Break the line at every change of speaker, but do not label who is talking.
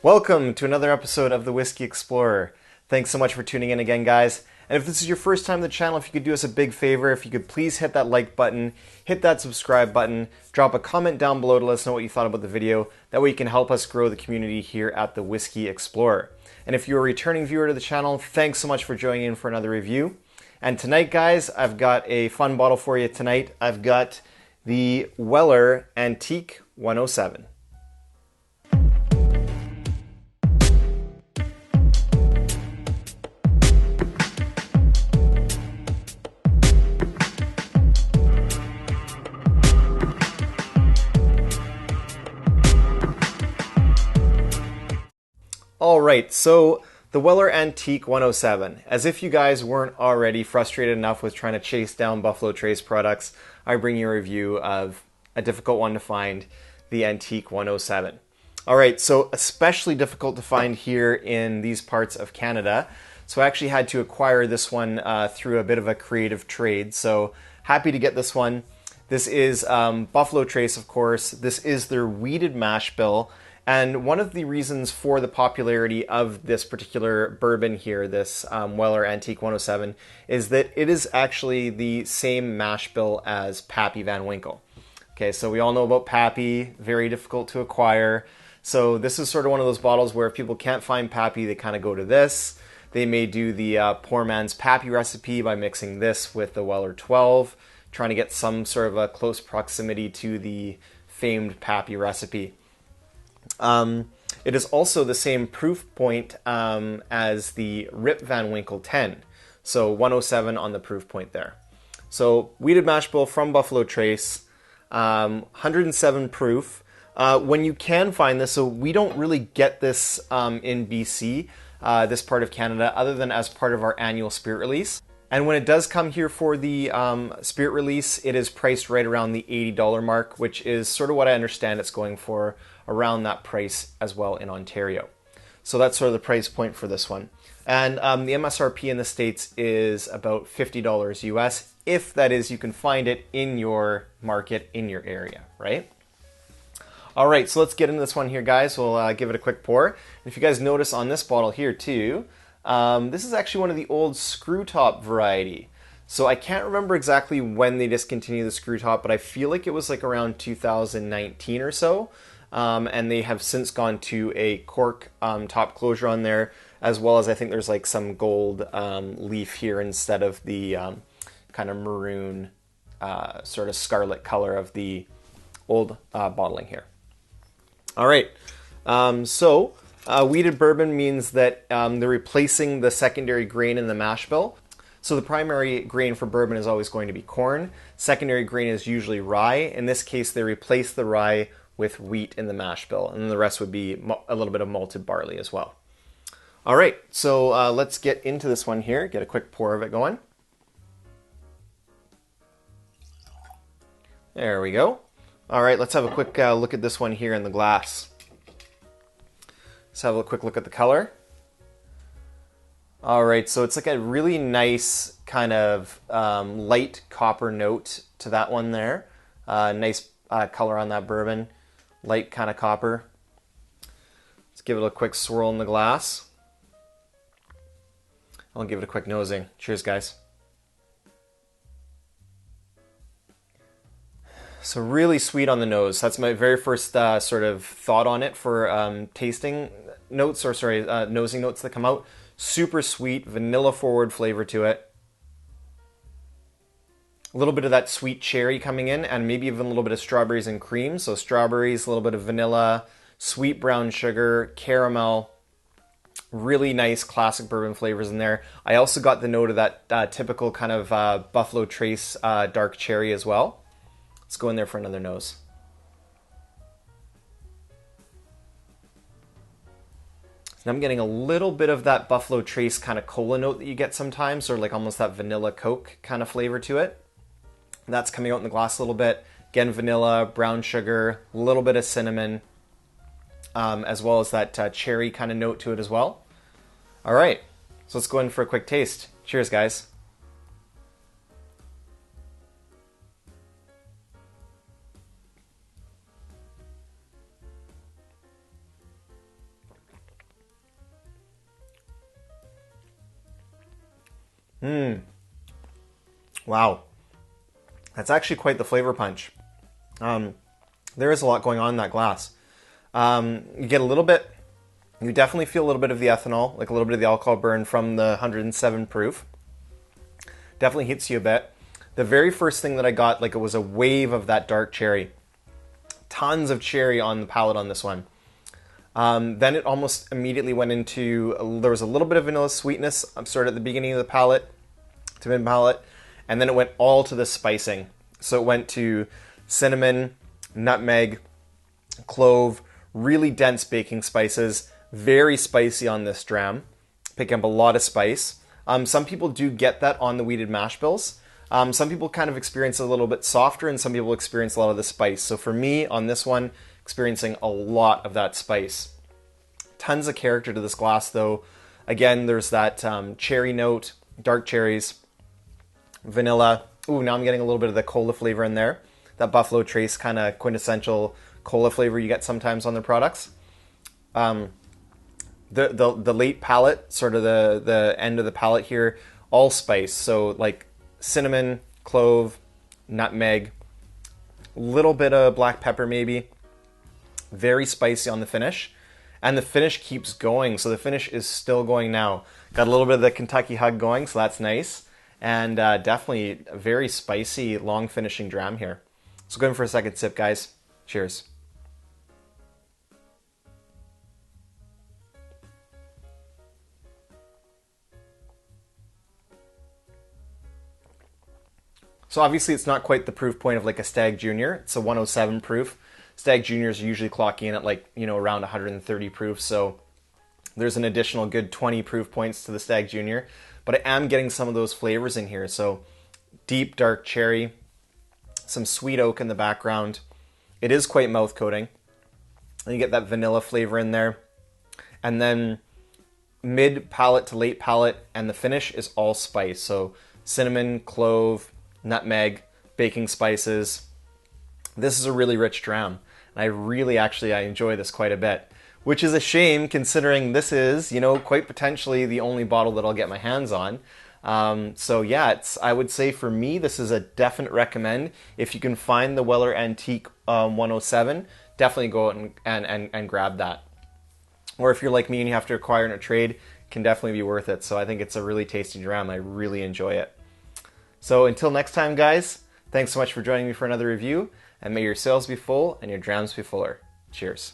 Welcome to another episode of the Whiskey Explorer. Thanks so much for tuning in again, guys. And if this is your first time on the channel, if you could do us a big favor, if you could please hit that like button, hit that subscribe button, drop a comment down below to let us know what you thought about the video. That way you can help us grow the community here at the Whiskey Explorer. And if you're a returning viewer to the channel, thanks so much for joining in for another review. And tonight, guys, I've got a fun bottle for you tonight. I've got the Weller Antique 107. Alright, so the Weller Antique 107. As if you guys weren't already frustrated enough with trying to chase down Buffalo Trace products, I bring you a review of a difficult one to find, the Antique 107. Alright, so especially difficult to find here in these parts of Canada. So I actually had to acquire this one through a bit of a creative trade. So happy to get this one. This is Buffalo Trace, of course. This is their wheated mash bill. And one of the reasons for the popularity of this particular bourbon here, this Weller Antique 107, is that it is actually the same mash bill as Pappy Van Winkle. Okay, so we all know about Pappy, very difficult to acquire. So this is sort of one of those bottles where if people can't find Pappy, they kind of go to this. They may do the poor man's Pappy recipe by mixing this with the Weller 12, trying to get some sort of a close proximity to the famed Pappy recipe. It is also the same proof point as the Rip Van Winkle 10, so 107 on the proof point there. So wheated mash bill from Buffalo Trace, 107 proof. When you can find this, so we don't really get this in BC, this part of Canada, other than as part of our annual spirit release. And when it does come here for the spirit release, it is priced right around the $80 mark, which is sort of what I understand it's going for, around that price as well in Ontario. So that's sort of the price point for this one. And the MSRP in the States is about $50 US, if that is, you can find it in your market, in your area, right? All right, so let's get into this one here, guys. We'll give it a quick pour. And if you guys notice on this bottle here too, this is actually one of the old screw top variety. So I can't remember exactly when they discontinued the screw top, but I feel like it was like around 2019 or so. And they have since gone to a cork top closure on there, as well as I think there's like some gold leaf here instead of the kind of maroon sort of scarlet color of the old bottling here. All right, so wheated bourbon means that they're replacing the secondary grain in the mash bill. So the primary grain for bourbon is always going to be corn. Secondary grain is usually rye. In this case, they replace the rye with wheat in the mash bill, and then the rest would be a little bit of malted barley as well. All right, so let's get into this one here, get a quick pour of it going. There we go. All right, let's have a quick look at this one here in the glass. Let's have a quick look at the color. All right, so it's like a really nice kind of light copper note to that one there. Nice color on that bourbon. Light kind of copper. Let's give it a quick swirl in the glass. I'll give it a quick nosing. Cheers, guys. So really sweet on the nose. That's my very first sort of thought on it for tasting notes, or sorry, nosing notes that come out. Super sweet, vanilla forward flavor to it. A little bit of that sweet cherry coming in, and maybe even a little bit of strawberries and cream. So strawberries, a little bit of vanilla, sweet brown sugar, caramel. Really nice classic bourbon flavors in there. I also got the note of that typical kind of Buffalo Trace dark cherry as well. Let's go in there for another nose. And I'm getting a little bit of that Buffalo Trace kind of cola note that you get sometimes, or like almost that vanilla Coke kind of flavor to it. That's coming out in the glass a little bit. Again, vanilla, brown sugar, a little bit of cinnamon, as well as that cherry kind of note to it as well. All right, so let's go in for a quick taste. Cheers, guys. Wow. That's actually quite the flavor punch. There is a lot going on in that glass. You get a little bit, you definitely feel a little bit of the ethanol, like a little bit of the alcohol burn from the 107 proof. Definitely hits you a bit. The very first thing that I got, like it was a wave of that dark cherry. Tons of cherry on the palate on this one. Then it almost immediately went into, there was a little bit of vanilla sweetness sort of at the beginning of the palate, to mid palate, and then it went all to the spicing. So it went to cinnamon, nutmeg, clove, really dense baking spices, very spicy on this dram, picking up a lot of spice. Some people do get that on the wheated mash bills. Some people kind of experience it a little bit softer, and some people experience a lot of the spice. So for me, on this one, experiencing a lot of that spice. Tons of character to this glass, though. Again, there's that cherry note, dark cherries, vanilla. Ooh, now I'm getting a little bit of the cola flavor in there. That Buffalo Trace kind of quintessential cola flavor you get sometimes on their products. The late palate, sort of the end of the palate here, all spice. So like cinnamon, clove, nutmeg, little bit of black pepper maybe. Very spicy on the finish. And the finish keeps going. So the finish is still going now. Got a little bit of the Kentucky hug going, so that's nice. And definitely a very spicy, long finishing dram here. So go in for a second sip, guys. Cheers. So obviously it's not quite the proof point of like a Stag Junior. It's a 107 proof. Stag Juniors are usually clocking in at like, around 130 proof. So there's an additional good 20 proof points to the Stag Junior. But I am getting some of those flavors in here. So deep dark cherry, some sweet oak in the background. It is quite mouth coating. And you get that vanilla flavor in there. And then mid palate to late palate, and the finish is all spice. So cinnamon, clove, nutmeg, baking spices. This is a really rich dram. And I really I enjoy this quite a bit. Which is a shame considering this is, quite potentially the only bottle that I'll get my hands on. So yeah, I would say for me, this is a definite recommend. If you can find the Weller Antique 107, definitely go out and grab that. Or if you're like me and you have to acquire in a trade, it can definitely be worth it. So I think it's a really tasty dram. I really enjoy it. So until next time, guys, thanks so much for joining me for another review, and may your sales be full and your drams be fuller. Cheers.